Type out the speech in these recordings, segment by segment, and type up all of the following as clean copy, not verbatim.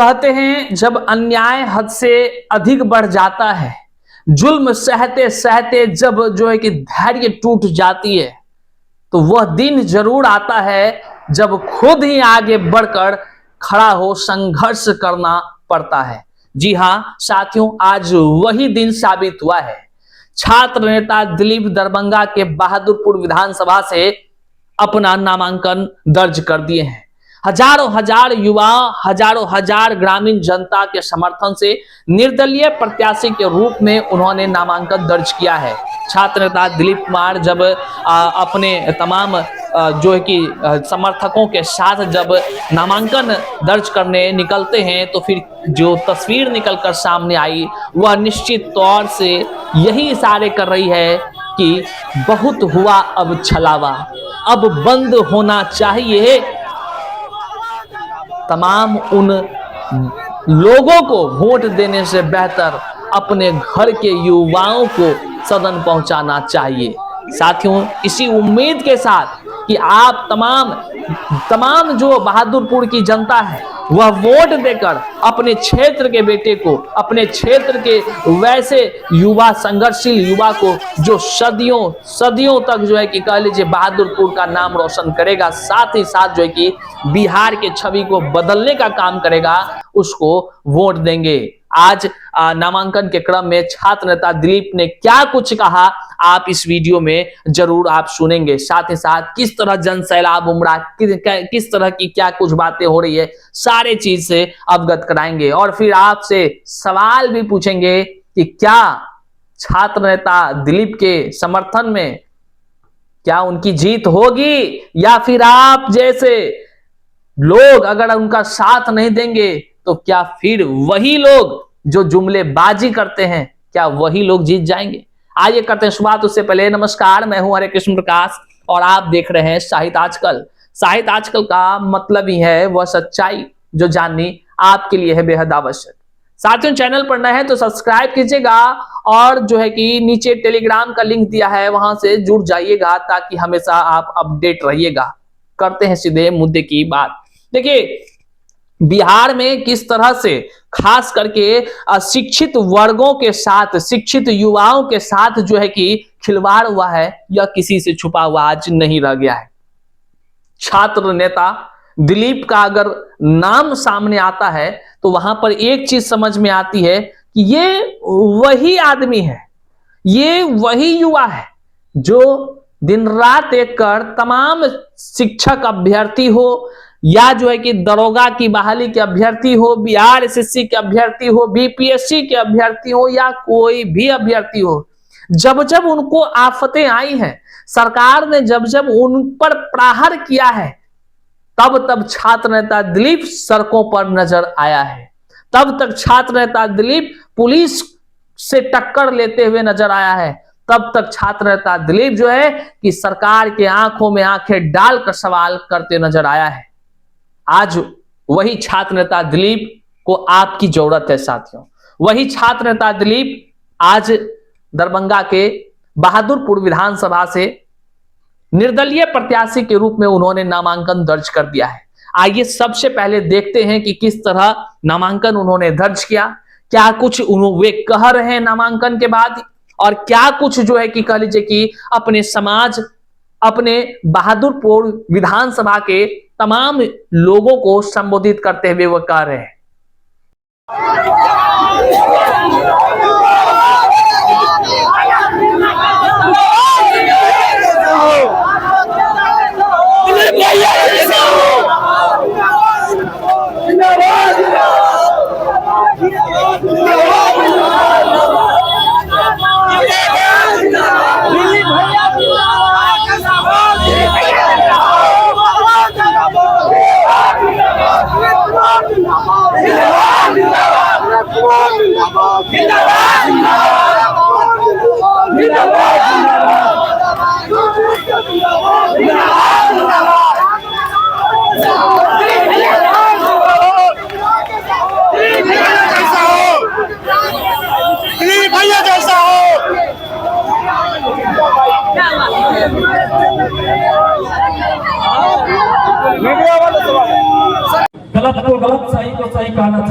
कहते हैं जब अन्याय हद से अधिक बढ़ जाता है, जुल्म सहते सहते जब जो है कि धैर्य टूट जाती है, तो वह दिन जरूर आता है जब खुद ही आगे बढ़कर खड़ा हो संघर्ष करना पड़ता है। जी हां साथियों, आज वही दिन साबित हुआ है। छात्र नेता दिलीप दरभंगा के बहादुरपुर विधानसभा से अपना नामांकन दर्ज कर दिए हैं। हजारों हजार युवा, हजारों हजार ग्रामीण जनता के समर्थन से निर्दलीय प्रत्याशी के रूप में उन्होंने नामांकन दर्ज किया है। छात्र नेता दिलीप कुमार जब अपने तमाम जो है कि समर्थकों के साथ जब नामांकन दर्ज करने निकलते हैं, तो फिर जो तस्वीर निकलकर सामने आई वह निश्चित तौर से यही इशारे कर रही है कि बहुत हुआ अब छलावा, अब बंद होना चाहिए। तमाम उन लोगों को वोट देने से बेहतर अपने घर के युवाओं को सदन पहुंचाना चाहिए। साथियों, इसी उम्मीद के साथ कि आप तमाम जो बहादुरपुर की जनता है वह वोट देकर अपने क्षेत्र के बेटे को, अपने क्षेत्र के वैसे युवा, संघर्षशील युवा को जो सदियों तक जो है कि कह लीजिए बहादुरपुर का नाम रोशन करेगा, साथ ही साथ जो है कि बिहार के छवि को बदलने का काम करेगा, उसको वोट देंगे। आज नामांकन के क्रम में छात्र नेता दिलीप ने क्या कुछ कहा, आप इस वीडियो में जरूर आप सुनेंगे। साथ ही साथ किस तरह जन सैलाब उमड़ा, किस तरह की क्या कुछ बातें हो रही है, सारे चीज से अवगत कराएंगे। और फिर आपसे सवाल भी पूछेंगे कि क्या छात्र नेता दिलीप के समर्थन में क्या उनकी जीत होगी, या फिर आप जैसे लोग अगर उनका साथ नहीं देंगे तो क्या फिर वही लोग जो जुमलेबाजी करते हैं, क्या वही लोग जीत जाएंगे। आइए करते हैं शुरुआत। उससे पहले नमस्कार, मैं हूं हरे कृष्ण प्रकाश और आप देख रहे हैं साहित्य आजकल। साहित्य आजकल का मतलब ही है वह सच्चाई जो जाननी आपके लिए है बेहद आवश्यक। साथियों, चैनल पर नए हैं तो सब्सक्राइब कीजिएगा और जो है कि नीचे टेलीग्राम का लिंक दिया है, वहां से जुड़ जाइएगा ताकि हमेशा आप अपडेट रहिएगा। करते हैं सीधे मुद्दे की बात। देखिए, बिहार में किस तरह से खास करके शिक्षित वर्गों के साथ, शिक्षित युवाओं के साथ जो है कि खिलवाड़ हुआ है, यह किसी से छुपा हुआ आज नहीं रह गया है। छात्र नेता दिलीप का अगर नाम सामने आता है तो वहां पर एक चीज समझ में आती है कि ये वही आदमी है, ये वही युवा है जो दिन रात एक कर तमाम शिक्षक अभ्यर्थी हो, या जो है कि दरोगा की बहाली के अभ्यर्थी हो, बिहार एसएससी के अभ्यर्थी हो, बीपीएससी के अभ्यर्थी हो, या कोई भी अभ्यर्थी हो, जब जब उनको आफतें आई हैं, सरकार ने जब जब उन पर प्रहार किया है, तब तब छात्र नेता दिलीप सड़कों पर नजर आया है। तब तक छात्र नेता दिलीप पुलिस से टक्कर लेते हुए नजर आया है। तब तक छात्र नेता दिलीप जो है कि सरकार के आंखों में आंखें डालकर सवाल करते नजर आया है। आज वही छात्र नेता दिलीप को आपकी जरूरत है साथियों। वही छात्र नेता दिलीप आज दरभंगा के बहादुरपुर विधानसभा से निर्दलीय प्रत्याशी के रूप में उन्होंने नामांकन दर्ज कर दिया है। आइए सबसे पहले देखते हैं कि किस तरह नामांकन उन्होंने दर्ज किया, क्या कुछ वे कह रहे हैं नामांकन के बाद, और क्या कुछ जो है कि कह लीजिए कि अपने समाज, अपने बहादुरपुर विधानसभा के तमाम लोगों को संबोधित करते हुए वो कह रहे हैं।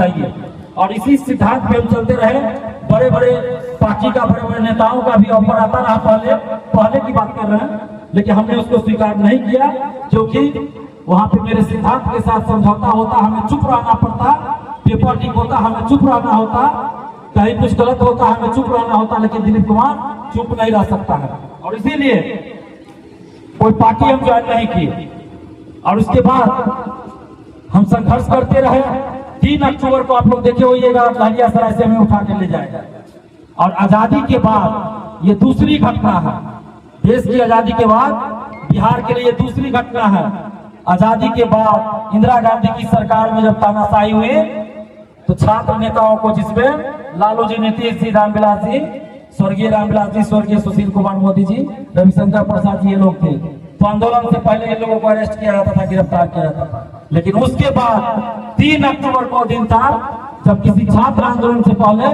चाहिए। और इसी सिद्धांत पे हम चलते रहे। बड़े बड़े पार्टी का, बड़े बड़े नेताओं का भी ऑफर आता रहा, पहले की बात कर रहे हैं, लेकिन हमने उसको स्वीकार नहीं किया, क्योंकि वहां पे मेरे सिद्धांत के साथ समझौता होता, हमें चुप रहना पड़ता, पेपर लीक होता, हमें चुप रहना होता, कहीं कुछ गलत होता, हमें चुप रहना होता, लेकिन दिलीप कुमार चुप नहीं रह सकता है। और इसीलिए कोई पार्टी हम ज्वाइन नहीं की। और उसके बाद हम संघर्ष करते रहे। 3 अक्टूबर को आप लोग देखे होइएगा, लहरियासराय से हमें उठा के ले जाएगा। और आजादी के बाद ये दूसरी घटना है, देश की आजादी के बाद बिहार के लिए ये दूसरी घटना है। आजादी के बाद इंदिरा गांधी की सरकार में जब तानाशाही हुई, तो छात्र नेताओं को, जिसमें लालू जी, नीतीश जी, रामविलास जी, स्वर्गीय रामविलास जी, स्वर्गीय सुशील कुमार मोदी जी, रविशंकर प्रसाद जी, ये लोग थे। तो आंदोलन से पहले ये लोगों को अरेस्ट किया जाता था, गिरफ्तार किया जाता था। लेकिन उसके बाद 3 अक्टूबर को दिन था जब किसी छात्र आंदोलन से पहले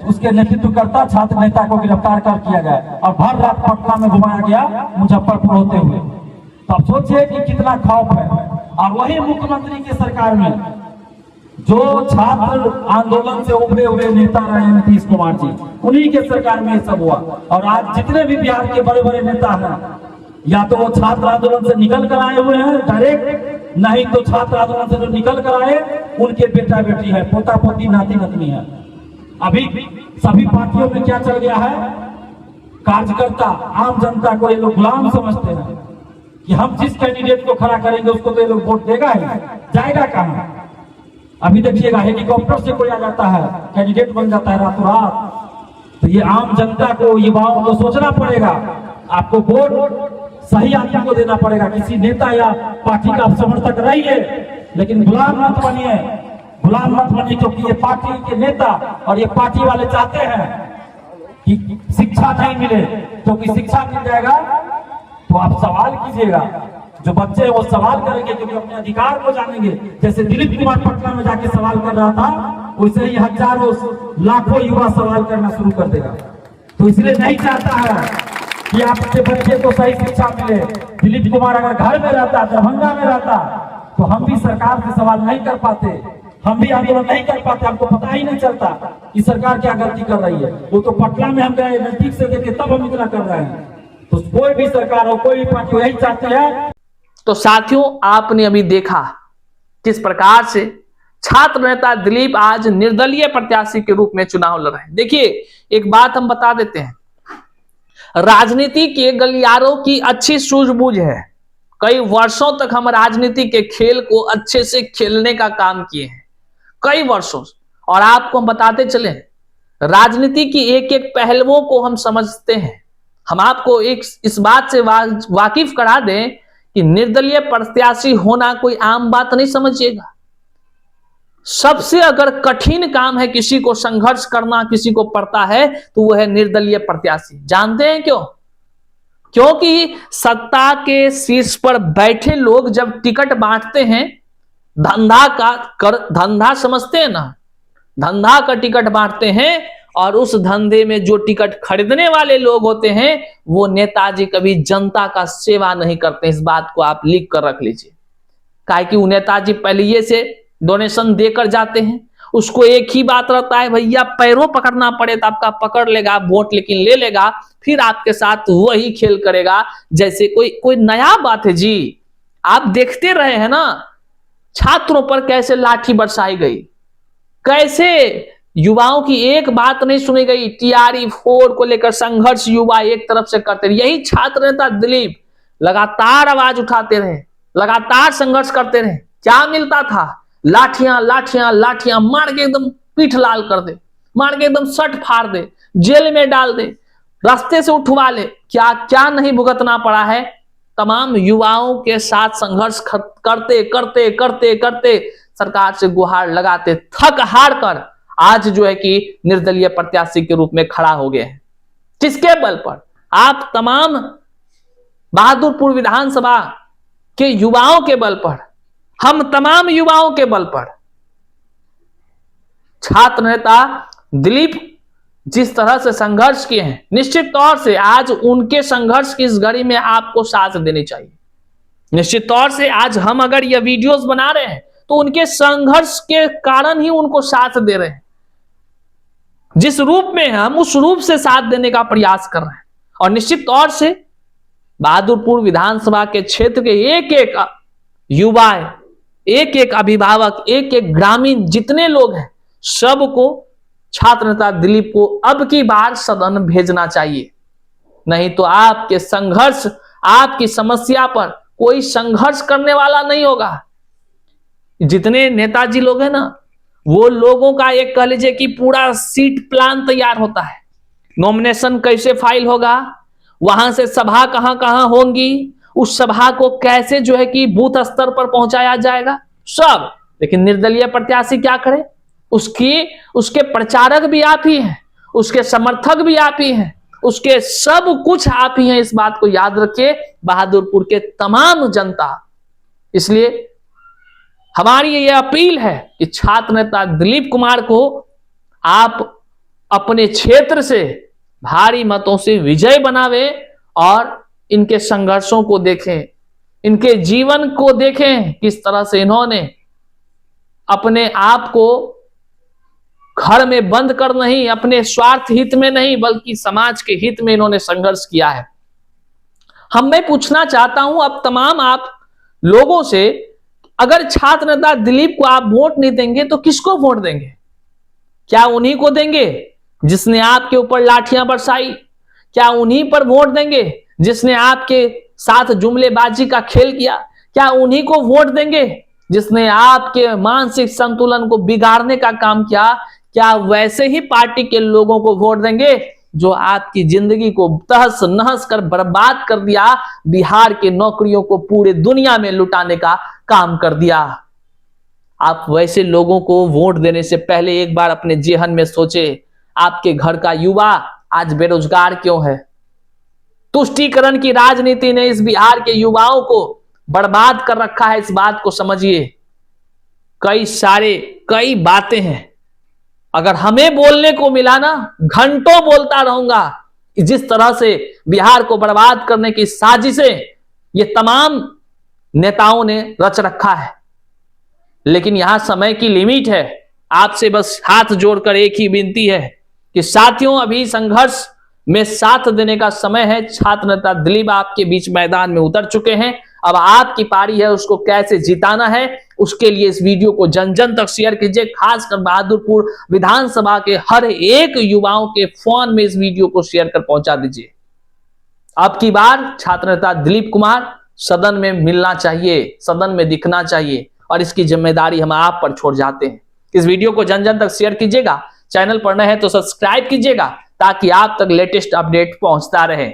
उसके नेतृत्वकर्ता छात्र नेता को गिरफ्तार कर किया गया और भर रात पटना में घुमाया गया, मुजफ्फरपुर होते हुए। तो आप सोचिए कि कितना खौफ है। और वही मुख्यमंत्री की सरकार में जो छात्र आंदोलन से उभरे हुए नेता रहे हैं, नीतीश कुमार जी, उन्हीं के सरकार में ये सब हुआ। और आज जितने भी बिहार के बड़े बड़े नेता हैं, या तो वो छात्र आंदोलन से निकल कर आए हुए हैं डायरेक्ट, नहीं तो छात्र आंदोलन से जो निकल कर आए उनके बेटा बेटी है, पोता पोती, नाती नतनी है। अभी सभी पार्टियों में क्या चल गया है, कार्यकर्ता, आम जनता को ये लोग गुलाम समझते हैं कि हम जिस कैंडिडेट को खड़ा करेंगे उसको तो ये लोग वोट देगा ही, जाएगा कहां। अभी देखिएगा, हेलीकॉप्टर से कोई आ जाता है, कैंडिडेट बन जाता है रातों रात। तो ये आम जनता को, युवाओं को सोचना पड़ेगा। आपको वोट सही आदमी को देना पड़ेगा, किसी नेता या पार्टी का आप समर्थक रहिए, लेकिन गुलाम मत बनिए, गुलाम मत बनिए। क्योंकि ये पार्टी के नेता और ये पार्टी वाले चाहते हैं कि शिक्षा नहीं मिले, क्योंकि शिक्षा मिल जाएगा तो आप सवाल कीजिएगा, जो बच्चे हैं वो सवाल करेंगे, क्योंकि अपने अधिकार को जानेंगे। जैसे दिलीप कुमार पटना में जाके सवाल कर रहा था, वैसे ही हजारों लाखों युवा सवाल करना शुरू कर देगा। तो इसलिए नहीं चाहता है कि आपके बच्चे को सही शिक्षा मिले। दिलीप कुमार अगर घर में रहता, दरभंगा में रहता, तो हम भी सरकार से सवाल नहीं कर पाते, हम भी आंदोलन नहीं कर पाते, हमको पता ही नहीं चलता कि सरकार क्या गलती कर रही है। वो तो पटना में हम गए, नजदीक से देखे, तब हम इतना कर रहे हैं। तो कोई भी सरकार हो, कोई भी पार्टी यही चाहती है। तो साथियों, आपने अभी देखा किस प्रकार से छात्र नेता दिलीप आज निर्दलीय प्रत्याशी के रूप में चुनाव लड़ रहे हैं। देखिए, एक बात हम बता देते हैं, राजनीति के गलियारों की अच्छी सूझबूझ है। कई वर्षों तक हम राजनीति के खेल को अच्छे से खेलने का काम किए हैं, कई वर्षों। और आपको हम बताते चले, राजनीति की एक एक पहलुओं को हम समझते हैं। हम आपको एक इस बात से वाकिफ करा दें कि निर्दलीय प्रत्याशी होना कोई आम बात नहीं समझिएगा। सबसे अगर कठिन काम है किसी को संघर्ष करना, किसी को पड़ता है, तो वह है निर्दलीय प्रत्याशी। जानते हैं क्यों? क्योंकि सत्ता के शीर्ष पर बैठे लोग जब टिकट बांटते हैं, धंधा समझते हैं ना, धंधा का टिकट बांटते हैं, और उस धंधे में जो टिकट खरीदने वाले लोग होते हैं, वो नेताजी कभी जनता का सेवा नहीं करते। इस बात को आप लिख कर रख लीजिए। काहे कि वो नेताजी पहले से डोनेशन देकर जाते हैं, उसको एक ही बात रहता है, भैया पैरों पकड़ना पड़े तो आपका पकड़ लेगा, वोट लेकिन ले लेगा, फिर आपके साथ वही खेल करेगा जैसे कोई नया बात है जी। आप देखते रहे हैं ना, छात्रों पर कैसे लाठी बरसाई गई, कैसे युवाओं की एक बात नहीं सुनी गई। टीआरई 4 को लेकर संघर्ष युवा एक तरफ से करते रहे, यही छात्र नेता दिलीप लगातार आवाज उठाते रहे, लगातार संघर्ष करते रहे। क्या मिलता था? लाठियां लाठियां लाठियां, मार के एकदम पीठ लाल कर दे, मार के एकदम शर्ट फाड़ दे, जेल में डाल दे, रास्ते से उठवा ले। क्या क्या नहीं भुगतना पड़ा है। तमाम युवाओं के साथ संघर्ष करते करते करते करते सरकार से गुहार लगाते थक हार कर आज जो है कि निर्दलीय प्रत्याशी के रूप में खड़ा हो गए हैं। किसके बल पर? आप तमाम बहादुरपुर विधानसभा के युवाओं के बल पर, हम तमाम युवाओं के बल पर। छात्र नेता दिलीप जिस तरह से संघर्ष किए हैं, निश्चित तौर से आज उनके संघर्ष की इस घड़ी में आपको साथ देनी चाहिए। निश्चित तौर से आज हम अगर यह वीडियोस बना रहे हैं तो उनके संघर्ष के कारण ही उनको साथ दे रहे हैं। जिस रूप में हम, उस रूप से साथ देने का प्रयास कर रहे हैं। और निश्चित तौर से बहादुरपुर विधानसभा के क्षेत्र के एक एक युवा, एक एक अभिभावक, एक एक ग्रामीण जितने लोग हैं, सबको छात्र नेता दिलीप को अब की बार सदन भेजना चाहिए। नहीं तो आपके संघर्ष, आपकी समस्या पर कोई संघर्ष करने वाला नहीं होगा। जितने नेताजी लोग हैं ना, वो लोगों का एक कह लीजिए कि पूरा सीट प्लान तैयार होता है। नॉमिनेशन कैसे फाइल होगा, वहां से सभा कहां कहां होंगी, उस सभा को कैसे जो है कि बूथ स्तर पर पहुंचाया जाएगा, सब। लेकिन निर्दलीय प्रत्याशी क्या करे, उसके प्रचारक भी आप ही हैं, उसके समर्थक भी आप ही हैं, उसके सब कुछ आप ही हैं। इस बात को याद रखिए बहादुरपुर के तमाम जनता। इसलिए हमारी ये अपील है कि छात्र नेता दिलीप कुमार को आप अपने क्षेत्र से भारी मतों से विजय बनावे और इनके संघर्षों को देखें, इनके जीवन को देखें, किस तरह से इन्होंने अपने आप को घर में बंद कर नहीं, अपने स्वार्थ हित में नहीं, बल्कि समाज के हित में इन्होंने संघर्ष किया है। मैं पूछना चाहता हूं अब तमाम आप लोगों से, अगर छात्र नेता दिलीप को आप वोट नहीं देंगे तो किसको वोट देंगे? क्या उन्हीं को देंगे जिसने आपके ऊपर लाठियां बरसाई? क्या उन्हीं पर वोट देंगे जिसने आपके साथ जुमलेबाजी का खेल किया? क्या उन्हीं को वोट देंगे जिसने आपके मानसिक संतुलन को बिगाड़ने का काम किया? क्या वैसे ही पार्टी के लोगों को वोट देंगे जो आपकी जिंदगी को तहस नहस कर बर्बाद कर दिया, बिहार के नौकरियों को पूरे दुनिया में लुटाने का काम कर दिया? आप वैसे लोगों को वोट देने से पहले एक बार अपने जेहन में सोचे, आपके घर का युवा आज बेरोजगार क्यों है? तुष्टीकरण की राजनीति ने इस बिहार के युवाओं को बर्बाद कर रखा है, इस बात को समझिए। कई बातें हैं, अगर हमें बोलने को मिला ना, घंटों बोलता रहूंगा। जिस तरह से बिहार को बर्बाद करने की साजिशें ये तमाम नेताओं ने रच रखा है, लेकिन यहां समय की लिमिट है। आपसे बस हाथ जोड़कर एक ही विनती है कि साथियों, अभी संघर्ष में साथ देने का समय है। छात्र नेता दिलीप आपके बीच मैदान में उतर चुके हैं, अब आपकी पारी है उसको कैसे जिताना है। उसके लिए इस वीडियो को जन जन तक शेयर कीजिए, खासकर बहादुरपुर विधानसभा के हर एक युवाओं के फोन में इस वीडियो को शेयर कर पहुंचा दीजिए। अब की बार छात्र नेता दिलीप कुमार सदन में मिलना चाहिए, सदन में दिखना चाहिए, और इसकी जिम्मेदारी हम आप पर छोड़ जाते हैं। इस वीडियो को जन जन तक शेयर कीजिएगा, चैनल पर नए हैं तो सब्सक्राइब कीजिएगा ताकि आप तक लेटेस्ट अपडेट पहुंचता रहे।